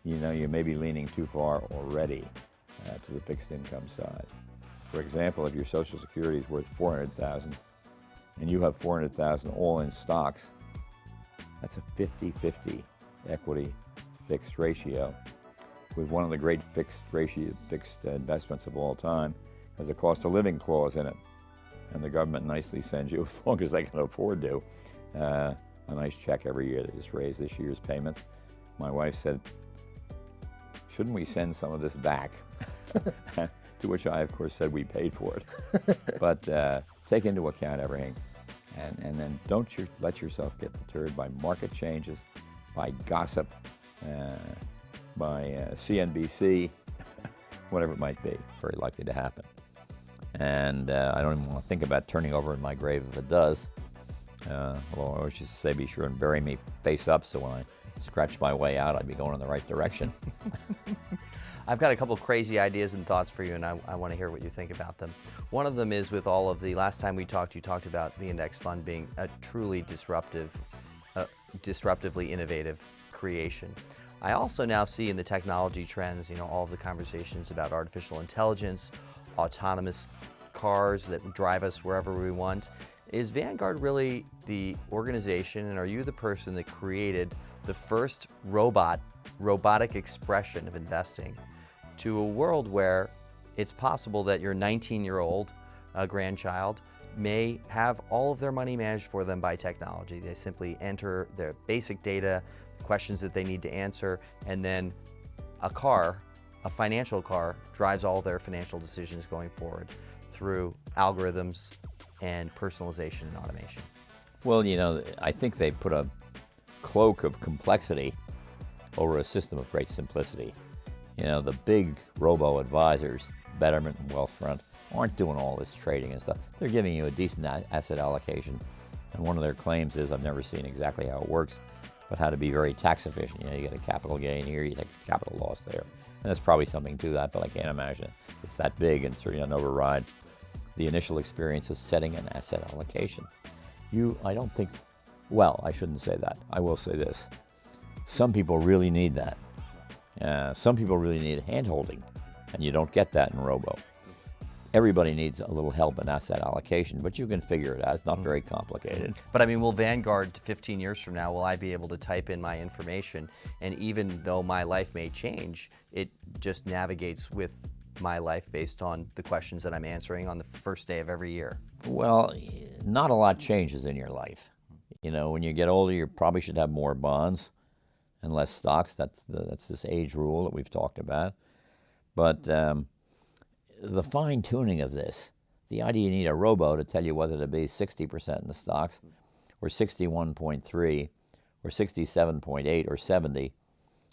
you know, you may be leaning too far already to the fixed income side. For example, if your Social Security is worth $400,000 and you have $400,000 all in stocks, that's a 50-50 equity fixed ratio, with one of the great fixed investments of all time has a cost of living clause in it. And the government nicely sends you, as long as they can afford to, a nice check every year. They just raised this year's payments. My wife said, shouldn't we send some of this back? To which I, of course, said we paid for it. But take into account everything. And then don't let yourself get deterred by market changes, by gossip, by CNBC, whatever it might be. Very likely to happen. And I don't even want to think about turning over in my grave if it does. Although I always used to say, be sure and bury me face up, so when I scratch my way out, I'd be going in the right direction. I've got a couple crazy ideas and thoughts for you, and I want to hear what you think about them. One of them is with all of the, last time we talked, you talked about the index fund being a truly disruptively innovative creation. I also now see in the technology trends, you know, all of the conversations about artificial intelligence, autonomous cars that drive us wherever we want. Is Vanguard really the organization, and are you the person that created the first robotic expression of investing to a world where it's possible that your 19-year-old grandchild may have all of their money managed for them by technology? They simply enter their basic data, questions that they need to answer, and then a financial car, drives all their financial decisions going forward through algorithms and personalization and automation. Well, you know, I think they put a cloak of complexity over a system of great simplicity. You know, the big robo-advisors, Betterment and Wealthfront, aren't doing all this trading and stuff. They're giving you a decent asset allocation, and one of their claims is, I've never seen exactly how it works, but how to be very tax efficient. You know, you get a capital gain here, you take a capital loss there. And there's probably something to that, but I can't imagine it's that big and certainly not override the initial experience of setting an asset allocation. I don't think, well, I shouldn't say that. I will say this. Some people really need that. Some people really need hand-holding, and you don't get that in robo. Everybody needs a little help in asset allocation, but you can figure it out. It's not very complicated. But I mean, will Vanguard 15 years from now, will I be able to type in my information, and even though my life may change, it just navigates with my life based on the questions that I'm answering on the first day of every year? Well, not a lot changes in your life. You know, when you get older, you probably should have more bonds and less stocks. That's this age rule that we've talked about. But the fine-tuning of this, the idea you need a robo to tell you whether to be 60% in the stocks, or 61.3, or 67.8, or 70,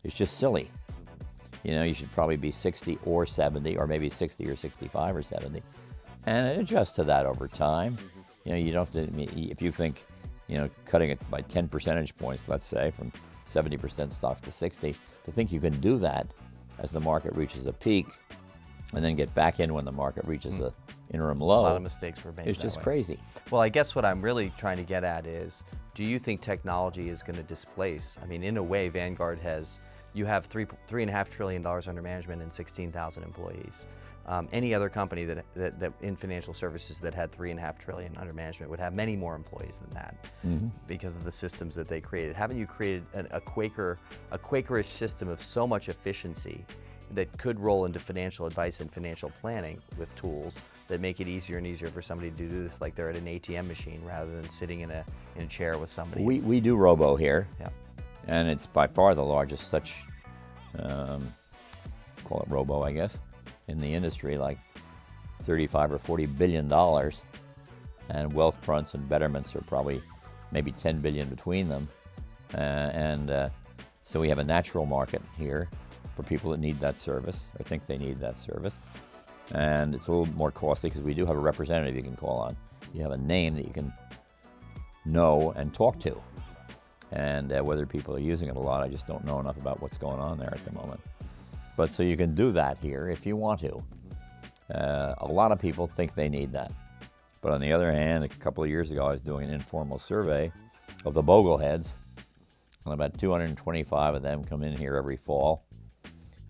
is just silly. You know, you should probably be 60 or 70, or maybe 60 or 65 or 70, and adjust to that over time. You know, you don't have to, if you think, you know, cutting it by 10 percentage points, let's say, from 70% stocks to 60, to think you can do that as the market reaches a peak, and then get back in when the market reaches an interim low. A lot of mistakes were made. It's just crazy. Well, I guess what I'm really trying to get at is, do you think technology is going to displace? I mean, in a way, Vanguard has, you have $3.5 trillion under management and 16,000 employees. Any other company that in financial services that had $3.5 trillion under management would have many more employees than that because of the systems that they created. Haven't you created a Quakerish system of so much efficiency that could roll into financial advice and financial planning with tools that make it easier and easier for somebody to do this like they're at an ATM machine rather than sitting in a chair with somebody? We do robo here, Yeah. and it's by far the largest such, call it robo, I guess, in the industry, like $35 or $40 billion, and wealth fronts and betterments are probably maybe $10 billion between them, so we have a natural market here for people that need that service or think they need that service, and it's a little more costly because we do have a representative you can call on. You have a name that you can know and talk to, and whether people are using it a lot, I just don't know enough about what's going on there at the moment. But so you can do that here if you want to. A lot of people think they need that. But on the other hand, a couple of years ago, I was doing an informal survey of the Bogle heads, and about 225 of them come in here every fall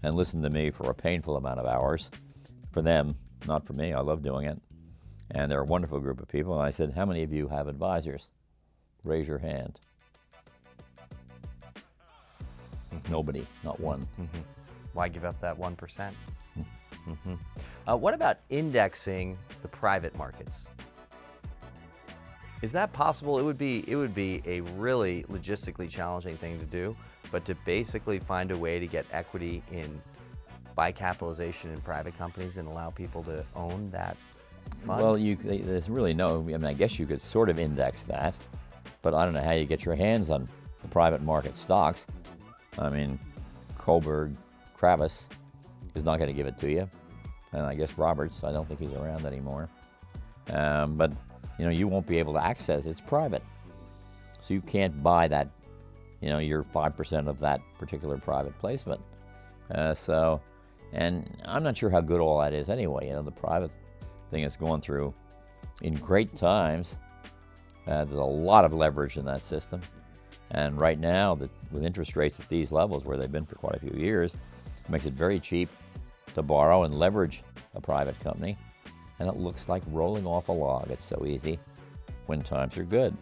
and listen to me for a painful amount of hours. For them, not for me. I love doing it. And they're a wonderful group of people. And I said, how many of you have advisors? Raise your hand. Nobody, not one. Why give up that 1%? What about indexing the private markets? Is that possible? It would be a really logistically challenging thing to do, but to basically find a way to get equity in buy capitalization in private companies and allow people to own that fund? Well, there's really no, I mean, I guess you could sort of index that, but I don't know how you get your hands on the private market stocks. I mean, Kohlberg, Kravis is not going to give it to you, and I guess Roberts, I don't think he's around anymore. But you won't be able to access it. It's private, so you can't buy that. You're 5% of that particular private placement. And I'm not sure how good all that is anyway. The private thing is going through in great times. There's a lot of leverage in that system, and right now, with interest rates at these levels where they've been for quite a few years, it makes it very cheap to borrow and leverage a private company, and it looks like rolling off a log. It's so easy when times are good.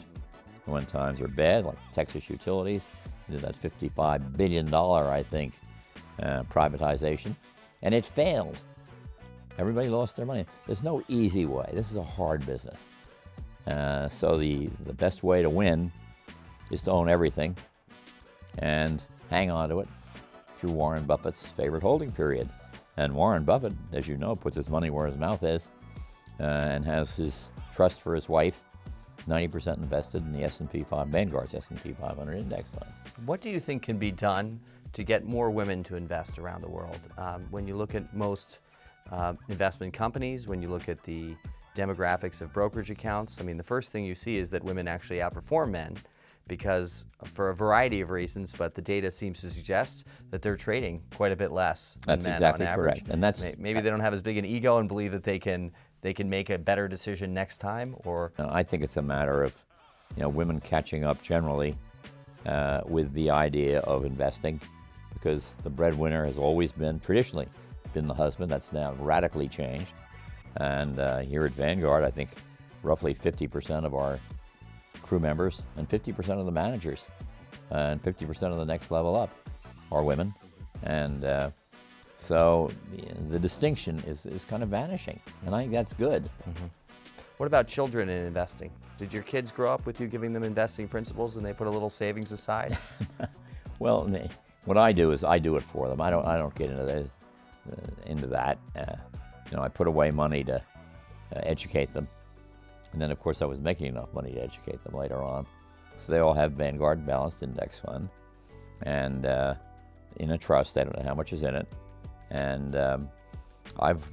And when times are bad, like Texas Utilities, did that $55 billion, I think, privatization, and it failed. Everybody lost their money. There's no easy way. This is a hard business. So the best way to win is to own everything and hang on to it through Warren Buffett's favorite holding period. And Warren Buffett, as you know, puts his money where his mouth is and has his trust for his wife 90% invested in the Vanguard's S&P 500 index fund. What do you think can be done to get more women to invest around the world? When you look at most investment companies, when you look at the demographics of brokerage accounts, I mean, the first thing you see is that women actually outperform men because for a variety of reasons, but the data seems to suggest that they're trading quite a bit less than That's men exactly on average. correct. And that's maybe they don't have as big an ego and believe that they can make a better decision next time, or I think it's a matter of women catching up generally with the idea of investing, because the breadwinner has always traditionally been the husband. That's now radically changed. And here at Vanguard, I think roughly 50% of our crew members and 50% of the managers and 50% of the next level up are women. And so the distinction is kind of vanishing, and I think that's good. What about children in investing? Did your kids grow up with you giving them investing principles and they put a little savings aside? Well, what I do is I do it for them. I don't get into that. I put away money to educate them, and then of course I was making enough money to educate them later on. So they all have Vanguard Balanced Index Fund, and in a trust. I don't know how much is in it, and I've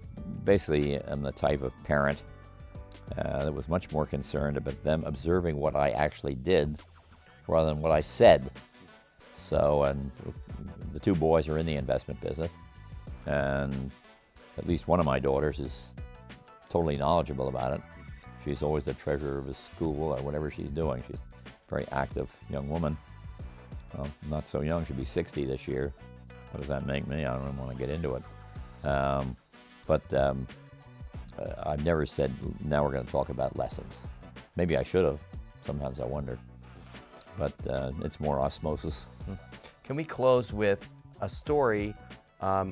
basically am the type of parent that was much more concerned about them observing what I actually did rather than what I said. So, and the two boys are in the investment business, and at least one of my daughters is totally knowledgeable about it. She's always the treasurer of a school or whatever she's doing. She's a very active young woman. Well, not so young, she'll be 60 this year. What does that make me? I don't even want to get into it. But But I've never said, now we're going to talk about lessons. Maybe I should have. Sometimes I wonder. But it's more osmosis. Can we close with a story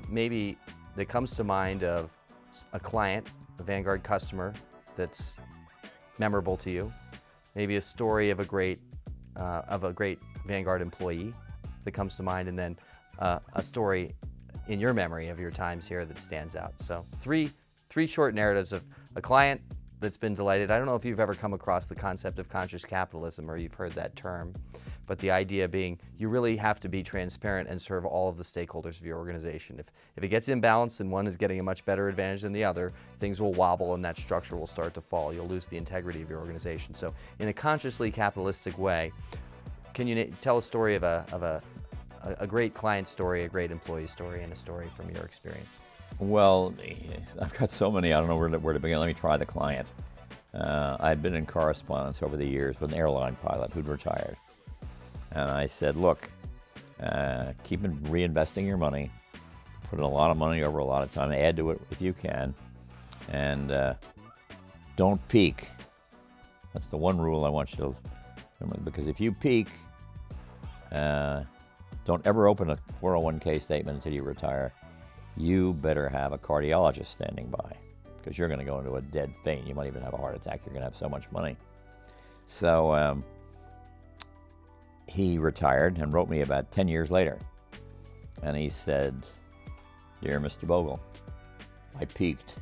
maybe that comes to mind of a client, a Vanguard customer that's memorable to you? Maybe a story of a great Vanguard employee that comes to mind, and then a story in your memory of your times here that stands out. So three short narratives of a client that's been delighted. I don't know if you've ever come across the concept of conscious capitalism or you've heard that term, but the idea being you really have to be transparent and serve all of the stakeholders of your organization. If it gets imbalanced and one is getting a much better advantage than the other, things will wobble and that structure will start to fall. You'll lose the integrity of your organization. So in a consciously capitalistic way, can you tell a story of a great client story, a great employee story, and a story from your experience? Well, I've got so many, I don't know where to begin. Let me try the client. I'd been in correspondence over the years with an airline pilot who'd retired. And I said, look, keep reinvesting your money, put in a lot of money over a lot of time, add to it if you can, and don't peak. That's the one rule I want you to remember, because if you peak, don't ever open a 401k statement until you retire. You better have a cardiologist standing by, because you're going to go into a dead faint. You might even have a heart attack. You're going to have so much money. So he retired and wrote me about 10 years later. And he said, "Dear Mr. Bogle, I peaked."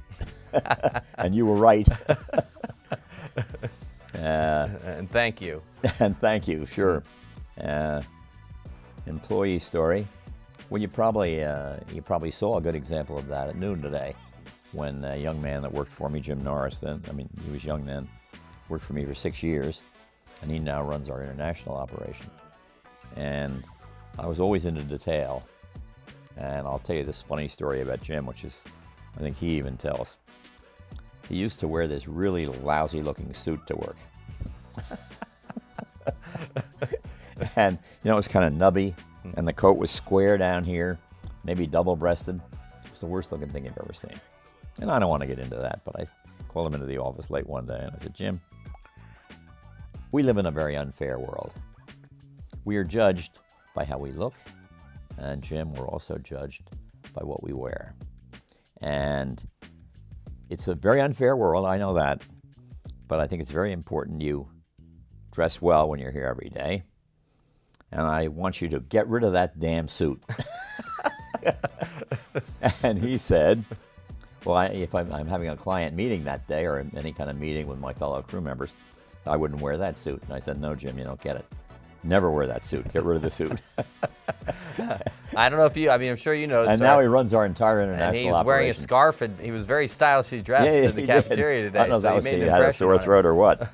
And you were right. And thank you. And thank you, sure. Employee story. Well, you probably saw a good example of that at noon today, when a young man that worked for me, Jim Norris, he was young then, worked for me for 6 years, and he now runs our international operation. And I was always into detail, and I'll tell you this funny story about Jim, which is, I think he even tells. He used to wear this really lousy-looking suit to work. And, it was kind of nubby, and the coat was square down here, maybe double-breasted. It was the worst-looking thing you've ever seen. And I don't want to get into that, but I called him into the office late one day, and I said, "Jim, we live in a very unfair world. We are judged by how we look, and Jim, we're also judged by what we wear. And it's a very unfair world, I know that, but I think it's very important you dress well when you're here every day. And I want you to get rid of that damn suit." And he said, "Well, if I'm having a client meeting that day, or any kind of meeting with my fellow crew members, I wouldn't wear that suit." And I said, "No, Jim, you don't get it. Never wear that suit. Get rid of the suit." I don't know if I'm sure you know. And now he runs our entire international operation. And he was wearing a scarf, and he was very stylishly dressed in the cafeteria today. I don't know if that was he had a sore throat or what.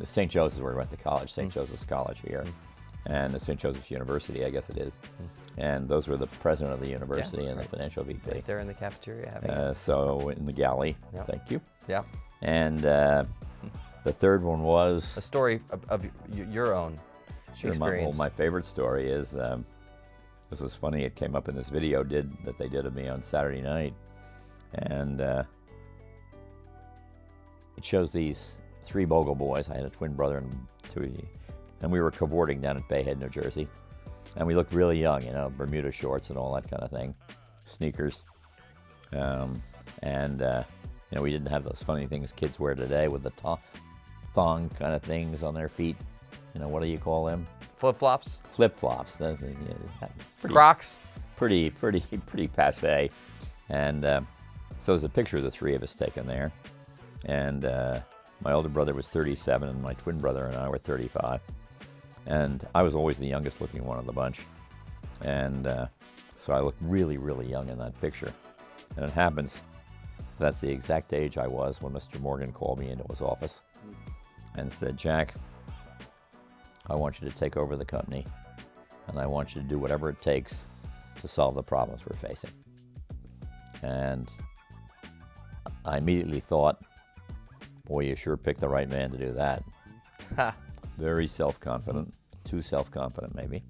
St. Joseph's, where he went to college, St. Joseph's College here, and the St. Joseph's University, I guess it is. And those were the president of the university and the financial VP. Right there in the cafeteria. So in the galley. Yep. Thank you. Yeah. And the third one was a story of your own experience. My favorite story is, this was funny, it came up in this video that they did of me on Saturday night. And it shows these 3 Bogle boys. I had a twin brother and 2, and we were cavorting down at Bay Head, New Jersey. And we looked really young, Bermuda shorts and all that kind of thing, sneakers. We didn't have those funny things kids wear today with the thong kind of things on their feet. What do you call them? Flip-flops? Flip-flops. Crocs? Pretty passé. And so there's a picture of the 3 of us taken there. And my older brother was 37, and my twin brother and I were 35. And I was always the youngest looking one of the bunch. And so I looked really, really young in that picture. And it happens that's the exact age I was when Mr. Morgan called me into his office and said, "Jack, I want you to take over the company, and I want you to do whatever it takes to solve the problems we're facing." And I immediately thought, boy, you sure picked the right man to do that. Very self-confident, too self-confident maybe.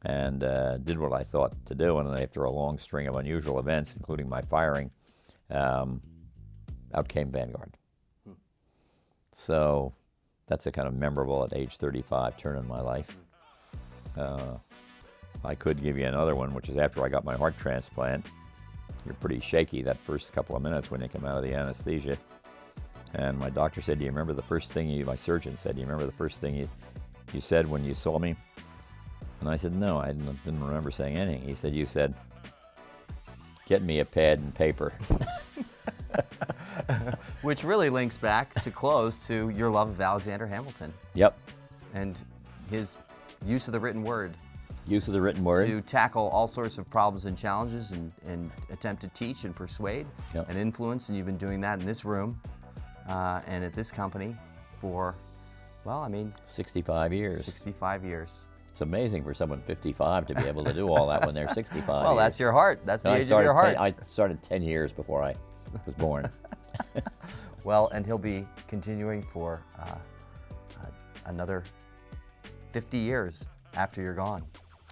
and did what I thought to do. And after a long string of unusual events, including my firing, out came Vanguard. So that's a kind of memorable at age 35 turn in my life. I could give you another one, which is after I got my heart transplant. You're pretty shaky that first couple of minutes when you come out of the anesthesia. And my doctor said, do you remember the first thing my surgeon said, do you remember the first thing you said when you saw me? And I said, no, I didn't remember saying anything. He said, you said, get me a pad and paper. Which really links back to close to your love of Alexander Hamilton. Yep. And his use of the written word. Use of the written word. To tackle all sorts of problems and challenges and attempt to teach and persuade and influence. And you've been doing that in this room and at this company for, well, I mean, 65 years. 65 years. It's amazing for someone 55 to be able to do all that when they're 65. Well, that's your heart. That's the age of your heart. I started 10 years before I was born. Well, and he'll be continuing for another 50 years after you're gone,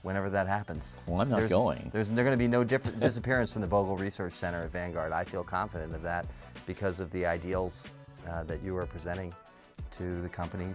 whenever that happens. Well, I'm not going. There's going to be no disappearance from the Bogle Research Center at Vanguard. I feel confident of that because of the ideals that you are presenting to the company,